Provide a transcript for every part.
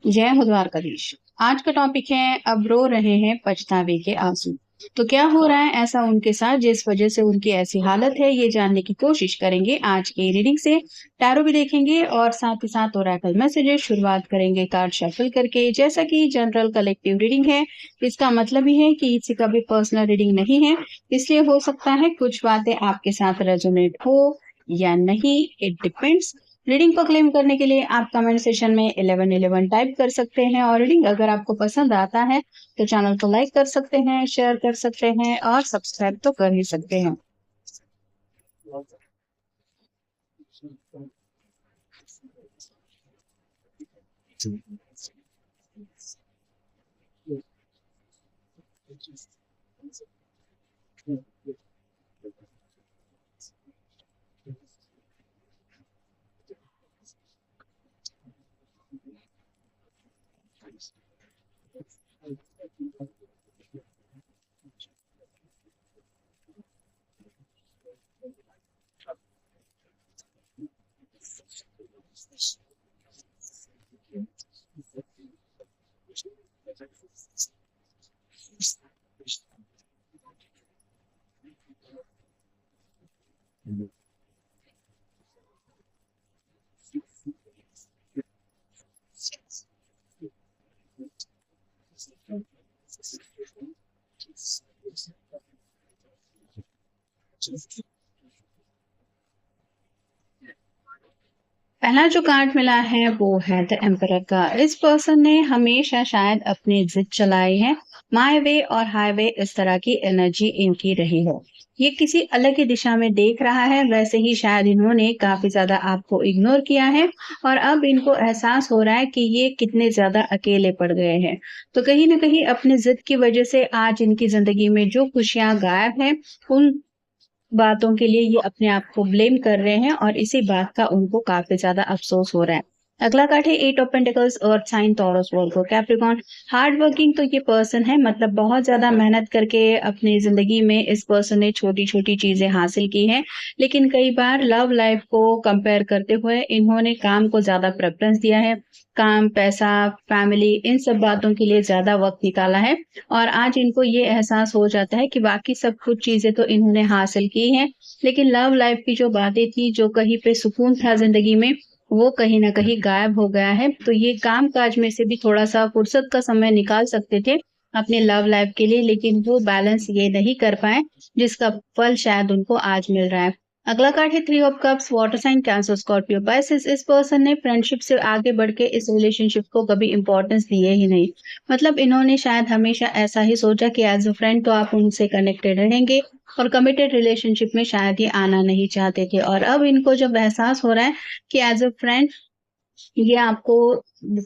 जय हो द्वारकाधीश। आज का टॉपिक है अब रो रहे हैं पछतावे के आंसू। तो क्या हो रहा है ऐसा उनके साथ जिस वजह से उनकी ऐसी हालत है, ये जानने की कोशिश करेंगे आज की रीडिंग से। टैरो भी देखेंगे और साथ ही साथ ओरेकल मैसेजेस शुरुआत करेंगे कार्ड शफल करके। जैसा कि जनरल कलेक्टिव रीडिंग है, इसका मतलब ही है कि किसी का भी पर्सनल रीडिंग नहीं है, इसलिए हो सकता है कुछ बातें आपके साथ रेजोनेट हो या नहीं, इट डिपेंड्स। रीडिंग को क्लेम करने के लिए आप कमेंट सेशन में 1111 टाइप कर सकते हैं और रीडिंग अगर आपको पसंद आता है तो चैनल को लाइक कर सकते हैं, शेयर कर सकते हैं और सब्सक्राइब तो कर ही सकते हैं। पहला जो कार्ड मिला है वो है द एम्परर का। इस पर्सन ने हमेशा शायद अपनी जिद चलाई है। माय वे और हाईवे इस तरह की एनर्जी इनकी रही है। ये किसी अलग ही दिशा में देख रहा है, वैसे ही शायद इन्होंने काफी ज्यादा आपको इग्नोर किया है और अब इनको एहसास हो रहा है कि ये कितने ज्यादा अकेले पड़ गए हैं। तो कहीं ना कहीं अपनी जिद की वजह से आज इनकी जिंदगी में जो खुशियां गायब हैं, उन बातों के लिए ये अपने आप को ब्लेम कर रहे हैं और इसी बात का उनको काफी ज्यादा अफसोस हो रहा है। अगला कार्ड है 8 of pentacles, earth sign, Taurus, Virgo, Capricorn. Hard working तो ये पर्सन है, मतलब बहुत ज्यादा मेहनत करके अपनी जिंदगी में इस पर्सन ने छोटी छोटी चीजें हासिल की हैं, लेकिन कई बार लव लाइफ को कंपेयर करते हुए इन्होंने काम को ज्यादा प्रेफरेंस दिया है। काम, पैसा, फैमिली, इन सब बातों के लिए ज्यादा वक्त निकाला है और आज इनको ये एहसास हो जाता है कि बाकी सब कुछ चीजें तो इन्होंने हासिल की हैं, लेकिन लव लाइफ की जो बातें थी, जो कहीं पे सुकून था जिंदगी में, वो कहीं ना कहीं गायब हो गया है। तो ये काम काज में से भी थोड़ा सा फुर्सत का समय निकाल सकते थे अपने लव लाइफ के लिए, लेकिन वो बैलेंस ये नहीं कर पाए जिसका फल शायद उनको आज मिल रहा है। अगला कार्ड है 3 of cups, water sign, cancer, Scorpio, Pisces. इस पर्सन ने फ्रेंडशिप से आगे बढ़ के इस रिलेशनशिप को कभी इंपॉर्टेंस दिए ही नहीं। मतलब इन्होंने शायद हमेशा ऐसा ही सोचा कि एज अ फ्रेंड तो आप उनसे कनेक्टेड रहेंगे और कमिटेड रिलेशनशिप में शायद ये आना नहीं चाहते थे, और अब इनको जब एहसास हो रहा है कि एज अ फ्रेंड ये आपको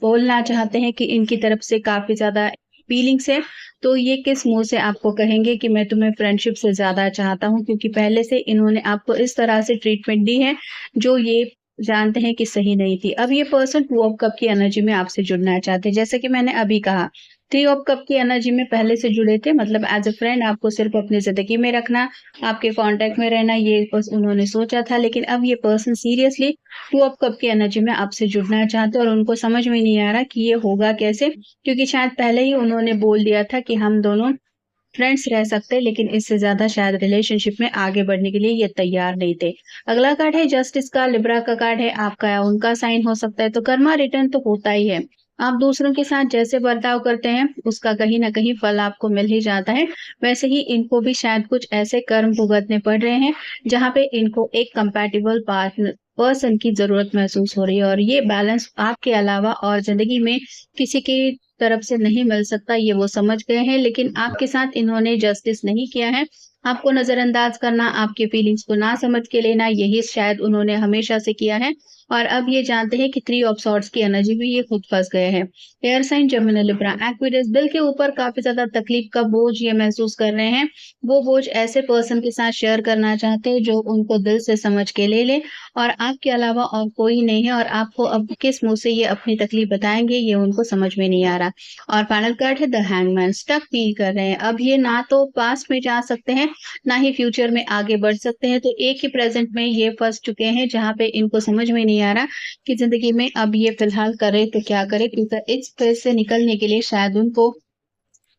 बोलना चाहते हैं कि इनकी तरफ से काफी ज्यादा फीलिंग्स है, तो ये किस मुंह से आपको कहेंगे कि मैं तुम्हें फ्रेंडशिप से ज्यादा चाहता हूँ, क्योंकि पहले से इन्होंने आपको इस तरह से ट्रीटमेंट दी है जो ये जानते हैं कि सही नहीं थी। अब ये पर्सन 2 ऑफ कप की एनर्जी में आपसे जुड़ना चाहते हैं। जैसे कि मैंने अभी कहा, 3 ऑफ कप की एनर्जी में पहले से जुड़े थे, मतलब एज अ फ्रेंड आपको सिर्फ अपनी जिंदगी में रखना, आपके कांटेक्ट में रहना, ये बस उन्होंने सोचा था। लेकिन अब ये पर्सन सीरियसली 2 ऑफ कप की एनर्जी में आपसे जुड़ना चाहते हैं और उनको समझ में नहीं आ रहा कि ये होगा कैसे, क्योंकि शायद पहले ही उन्होंने बोल दिया था कि हम दोनों फ्रेंड्स रह सकते हैं, लेकिन इससे ज्यादा शायद रिलेशनशिप में आगे बढ़ने के लिए ये तैयार नहीं थे। अगला कार्ड है जस्टिस का, लिब्रा का कार्ड है। आपका या उनका साइन हो सकता है, तो कर्मा रिटर्न तो होता ही है। आप दूसरों के साथ जैसे बर्ताव करते हैं उसका कहीं ना कहीं फल आपको मिल ही जाता है। वैसे ही इनको भी शायद कुछ ऐसे कर्म भुगतने पड़ रहे हैं जहाँ पे इनको एक कंपैटिबल पार्टनर पर्सन की जरूरत महसूस हो रही है, और ये बैलेंस आपके अलावा और जिंदगी में किसी की तरफ से नहीं मिल सकता, ये वो समझ गए हैं। लेकिन आपके साथ इन्होंने जस्टिस नहीं किया है। आपको नजरअंदाज करना, आपके फीलिंग्स को ना समझ के लेना, यही शायद उन्होंने हमेशा से किया है। और अब ये जानते हैं कि 3 ऑफ सॉर्ड्स की एनर्जी में ये खुद फंस गए हैं। Air sign, Gemini, Libra, Aquarius. दिल के ऊपर काफी ज्यादा तकलीफ का बोझ ये महसूस कर रहे हैं। वो बोझ ऐसे पर्सन के साथ शेयर करना चाहते हैं जो उनको दिल से समझ के ले ले, और आपके अलावा और कोई नहीं है, और आपको अब किस मुंह से ये अपनी तकलीफ बताएंगे ये उनको समझ में नहीं आ रहा। और फाइनल कार्ड है द हैंगमैन। स्टक फील कर रहे हैं। अब ये ना तो पास्ट में जा सकते हैं, ना ही फ्यूचर में आगे बढ़ सकते हैं, तो एक ही प्रेजेंट में ये फंस चुके हैं जहां पे इनको समझ में नहीं नहीं आ रहा कि ज़िंदगी में अब ये फ़िलहाल करे तो क्या करे? क्योंकि इस फ़ेज़ से निकलने के लिए शायद उनको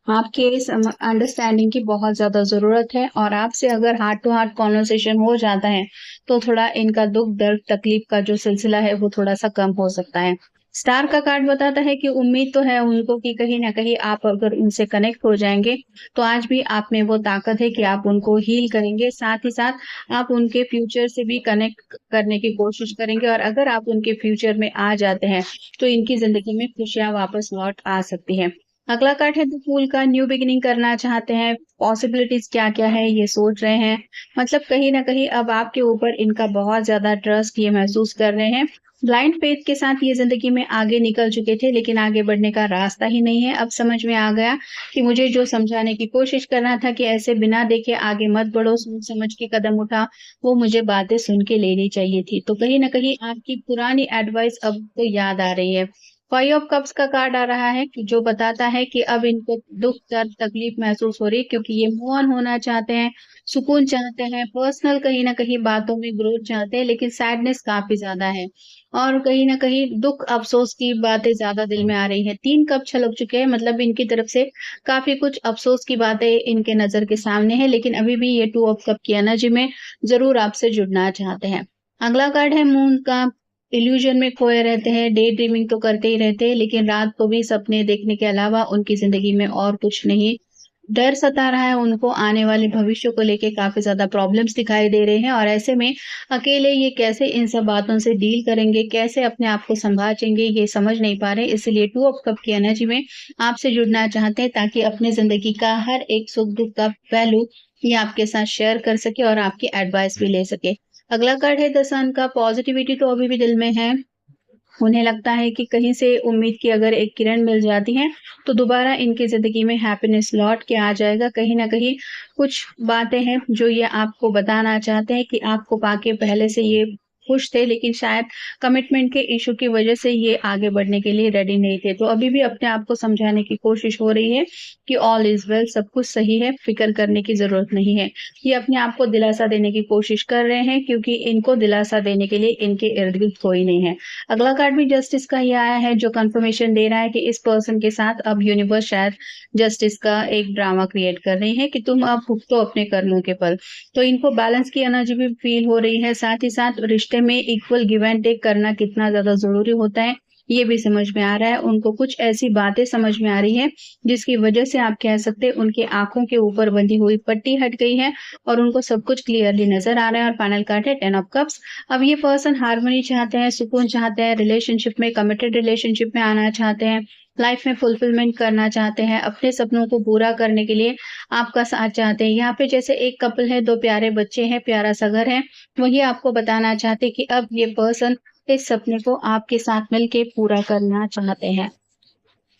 आपके इस अंडरस्टैंडिंग की बहुत ज़्यादा ज़रूरत है और आपसे अगर हार्ट टू हार्ट कन्वर्सेशन हो जाता है, तो थोड़ा इनका दुःख, दर्द, तकलीफ़ का जो सिलसिला है, वो थोड़ा-सा कम हो सकता है। स्टार का कार्ड बताता है कि उम्मीद तो है उनको कि कहीं न कहीं आप अगर उनसे कनेक्ट हो जाएँगे, तो आज भी आप में वो ताकत है कि आप उनको हील करेंगे। साथ ही साथ आप उनके फ्यूचर से भी कनेक्ट करने की कोशिश करेंगे और अगर आप उनके फ्यूचर में आ जाते हैं, तो इनकी ज़िंदगी में खुशियाँ वापस लौट आ सकती हैं। अगला कार्ड है द फूल का, न्यू बिगिनिंग करना चाहते हैं, पॉसिबिलिटीज़ क्या-क्या है ये सोच रहे हैं। मतलब कहीं न कहीं अब आपके ऊपर इनका बहुत ज़्यादा ट्रस्ट ये महसूस कर रहे हैं। ब्लाइंड फेथ के साथ ये ज़िंदगी में आगे निकल चुके थे लेकिन आगे बढ़ने का रास्ता ही नहीं है। अब समझ में आ गया कि मुझे जो समझाने की कोशिश करना था कि ऐसे बिना देखे आगे मत बढ़ो, सोच समझ के कदम उठा, वो मुझे बातें सुन के लेनी चाहिए थी। तो कहीं न कहीं आपकी पुरानी एडवाइस अब तो याद आ रही है। फाइव ऑफ कप्स का कार्ड आ रहा है कि जो बताता है कि अब इनको दुःख, दर्द, तकलीफ महसूस हो रही है क्योंकि ये मूव ऑन होना चाहते हैं, सुकून चाहते हैं, पर्सनल कहीं न कहीं बातों में ग्रोथ चाहते हैं, लेकिन सैडनेस काफ़ी ज़्यादा है और कहीं न कहीं दुःख, अफ़सोस की बातें ज़्यादा दिल में आ रही हैं। 3 कप छलक चुके हैं मतलब इनकी तरफ से काफ़ी कुछ अफ़सोस की बातें इनके नज़र के सामने हैं, लेकिन अभी भी ये 2 ऑफ कप की एनर्जी में ज़रूर आपसे जुड़ना चाहते हैं। अगला कार्ड है मून का, इल्यूज़न में खोए रहते हैं, डे ड्रीमिंग तो करते ही रहते हैं, लेकिन रात को भी सपने देखने के अलावा उनकी ज़िंदगी में और कुछ नहीं। डर सता रहा है उनको, आने वाले भविष्य को लेके काफ़ी ज़्यादा प्रॉब्लम्स दिखाई दे रहे हैं और ऐसे में अकेले ये कैसे इन सब बातों से डील करेंगे, कैसे अपने आप को सँभालेंगे, ये समझ नहीं पा रहे। इसीलिए 2 ऑफ कप की एनर्जी में आपसे जुड़ना चाहते हैं ताकि अपनी ज़िंदगी का हर एक सुख-दुःख का पहलू ये आपके साथ शेयर कर सके और आपकी एडवाइस भी ले सके। अगला कार्ड है द सन का, पॉज़िटिविटी तो अभी भी दिल में है। उन्हें लगता है कि कहीं से उम्मीद की अगर एक किरण मिल जाती है, तो दोबारा इनकी ज़िंदगी में हैप्पीनेस लौट के आ जाएगा। कहीं न कहीं कुछ बातें हैं जो ये आपको बताना चाहते हैं कि आपको पाके पहले से ये खुश थे, लेकिन शायद कमिटमेंट के इश्यू की वज़ह से ये आगे बढ़ने के लिए रेडी नहीं थे। तो अभी भी अपने आप को समझाने की कोशिश हो रही है कि ऑल इज़ वेल, सब कुछ सही है, फ़िक्र करने की ज़रूरत नहीं है। ये अपने आप को दिलासा देने की कोशिश कर रहे हैं क्योंकि इनको दिलासा देने के लिए इनके इर्द-गिर्द कोई नहीं है। अगला कार्ड भी जस्टिस का ही आया है जो कंफर्मेशन दे रहा है कि इस पर्सन के साथ अब यूनिवर्स शायद जस्टिस का एक ड्रामा क्रिएट कर रही है कि तुम अब भुगतो अपने कर्मों के फल। तो इनको बैलेंस की एनर्जी भी फील हो रही है, साथ ही साथ रिश्ते में इक्वल गिव एंड टेक करना कितना ज़्यादा ज़रूरी होता है, ये भी समझ में आ रहा है। उनको कुछ ऐसी बातें समझ में आ रही है, जिसकी वजह से आप कह सकते हैं उनकी आँखों के ऊपर बंधी हुई पट्टी हट गई है और उनको सब कुछ क्लियरली नज़र आ रहा है और फाइनल कार्ड है 10 ऑफ कप्स। अब ये पर्सन हार्मनी चाहते हैं, सुकून चाहते हैं, रिलेशनशिप में कमिटेड रिलेशनशिप में आना चाहते हैं, लाइफ में फुलफिलमेंट करना चाहते हैं, अपने सपनों को पूरा करने के लिए आपका साथ चाहते हैं। यहाँ पे जैसे एक कपल है, 2 प्यारे बच्चे हैं, प्यारा-सा घर है, वही आपको बताना चाहते हैं कि अब ये पर्सन इस सपने को आपके साथ मिलके पूरा करना चाहते हैं।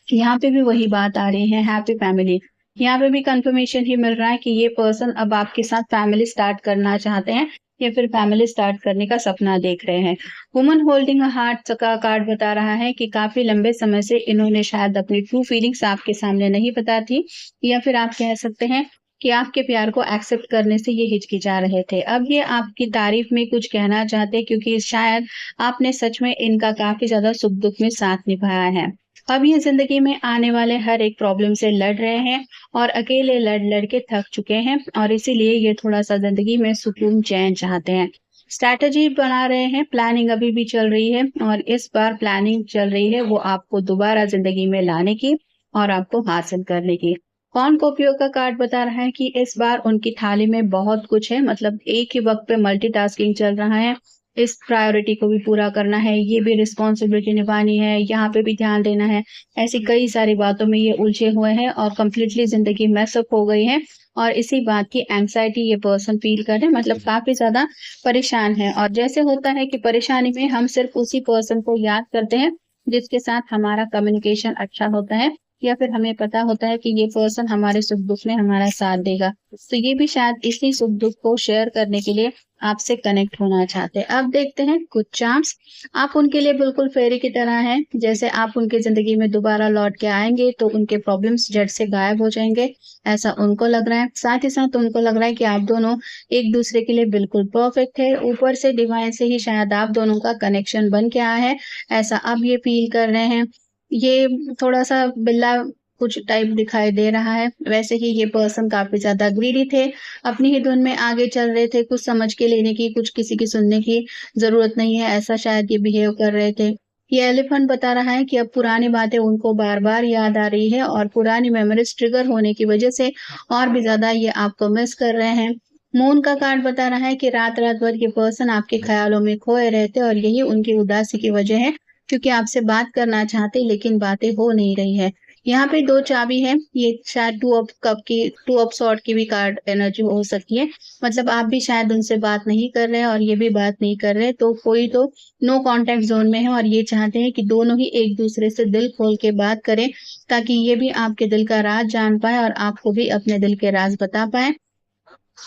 यहाँ पे भी वही बात आ रही है, हैप्पी फैमिली। यहाँ पे भी कन्फर्मेशन ही मिल रहा है कि ये पर्सन अब आपके साथ फैमिली स्टार्ट करना चाहते हैं या फिर फैमिली स्टार्ट करने का सपना देख रहे हैं। वुमन होल्डिंग अ हार्ट का कार्ड बता रहा है कि काफ़ी लंबे समय से इन्होंने शायद अपनी ट्रू फीलिंग्स आपके सामने नहीं बता थी या फिर आप कह सकते हैं कि आपके प्यार को एक्सेप्ट करने से ये हिचकिचा रहे थे। अब ये आपकी तारीफ़ में कुछ कहना चाहते हैं क्योंकि शायद आपने सच में इनका काफ़ी ज़्यादा सुख-दुःख में साथ निभाया है। अब ये ज़िंदगी में आने वाले हर एक प्रॉब्लम से लड़ रहे हैं और अकेले लड़-लड़ के थक चुके हैं और इसीलिए ये थोड़ा-सा ज़िंदगी में सुकून, चैन चाहते हैं। स्ट्रैटेजी बना रहे हैं, प्लानिंग अभी भी चल रही है और इस बार प्लानिंग चल रही है वो आपको दोबारा ज़िंदगी में लाने की और आपको हासिल करने की। कॉर्नस्कॉर्पियो का कार्ड बता रहा है कि इस बार उनकी थाली में बहुत कुछ है, मतलब एक ही वक़्त पे मल्टीटास्किंग चल रहा है। इस प्रायोरिटी को भी पूरा करना है, ये भी रिस्पॉन्सिबिलिटी निभानी है, यहाँ पे भी ध्यान देना है। ऐसी कई सारी बातों में ये उलझे हुए हैं और कंप्लीटली ज़िंदगी मेस अप हो गई है और इसी बात की एंग्ज़ायटी ये पर्सन फ़ील कर रहे हैं, मतलब काफ़ी ज़्यादा परेशान है। और जैसे होता है कि परेशानी में हम सिर्फ़ उसी पर्सन को याद करते हैं, जिसके साथ हमारा कम्युनिकेशन अच्छा होता है। या फिर हमें पता होता है कि ये पर्सन हमारे सुख दुख में हमारा साथ देगा। तो ये भी शायद इसी सुख दुख को शेयर करने के लिए आपसे कनेक्ट होना चाहते हैं। अब देखते हैं कुछ चार्म्स। आप उनके लिए बिल्कुल फेरी की तरह हैं। जैसे आप उनकी ज़िंदगी में दोबारा लौट के आएँगे तो उनके प्रॉब्लम्स जड़ से गायब हो जाएँगे, ऐसा उनको लग रहा है। साथ ही साथ उनको लग रहा है कि आप दोनों एक-दूसरे के लिए बिल्कुल परफेक्ट है। ऊपर से डिवाइन से ही शायद आप दोनों का कनेक्शन बन के आया है, ऐसा अब ये फ़ील कर रहे हैं। ये थोड़ा-सा बिल्ला कुछ टाइप दिखाई दे रहा है। वैसे ही ये पर्सन काफ़ी ज़्यादा ग्रीडी थे, अपनी ही धुन में आगे चल रहे थे, कुछ समझ के लेने की, कुछ किसी की सुनने की ज़रूरत नहीं है, ऐसा शायद ये बिहेव कर रहे थे। ये एलिफेंट बता रहा है कि अब पुरानी बातें उनको बार-बार याद आ रही है और पुरानी मेमोरीज़ ट्रिगर होने की वज़ह से और भी ज़्यादा ये आपको मिस कर रहे हैं। मून का कार्ड बता रहा है कि रात-रात भर ये पर्सन आपके ख़्यालों में खोए रहते और यही उनकी उदासी की वज़ह है, क्योंकि आपसे बात करना चाहते लेकिन बातें हो नहीं रही है। यहाँ पे 2 चाबी है, ये शायद 2 ऑफ सॉर्ड की भी कार्ड एनर्जी हो सकती है। मतलब आप भी शायद उनसे बात नहीं कर रहे हैं और ये भी बात नहीं कर रहे, तो कोई तो नो कॉन्टैक्ट ज़ोन में है और ये चाहते हैं कि दोनों ही एक-दूसरे से दिल खोल के बात करें, ताकि ये भी आपके दिल का राज़ जान पाएँ और आपको भी अपने दिल के राज़ बता पाएँ।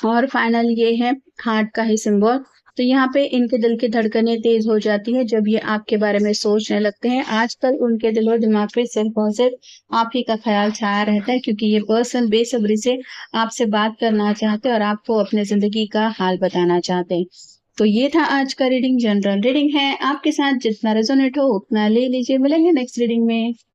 और फाइनल ये है हार्ट का ही सिंबल। तो यहाँ पे इनके दिल की धड़कनें तेज़ हो जाती है जब ये आपके बारे में सोचने लगते हैं। आजकल उनके दिल और दिमाग पे सिर्फ़ और सिर्फ़ आप ही का ख़्याल छाया रहता है, क्योंकि ये पर्सन बेसब्री से आपसे बात करना चाहते हैं और आपको अपनी ज़िंदगी का हाल बताना चाहते हैं। तो ये था आज का रीडिंग, जनरल रीडिंग है। आपके साथ जितना रेज़ोनेट हो उतना ले लीजिए। मिलेंगे नेक्स्ट रीडिंग में।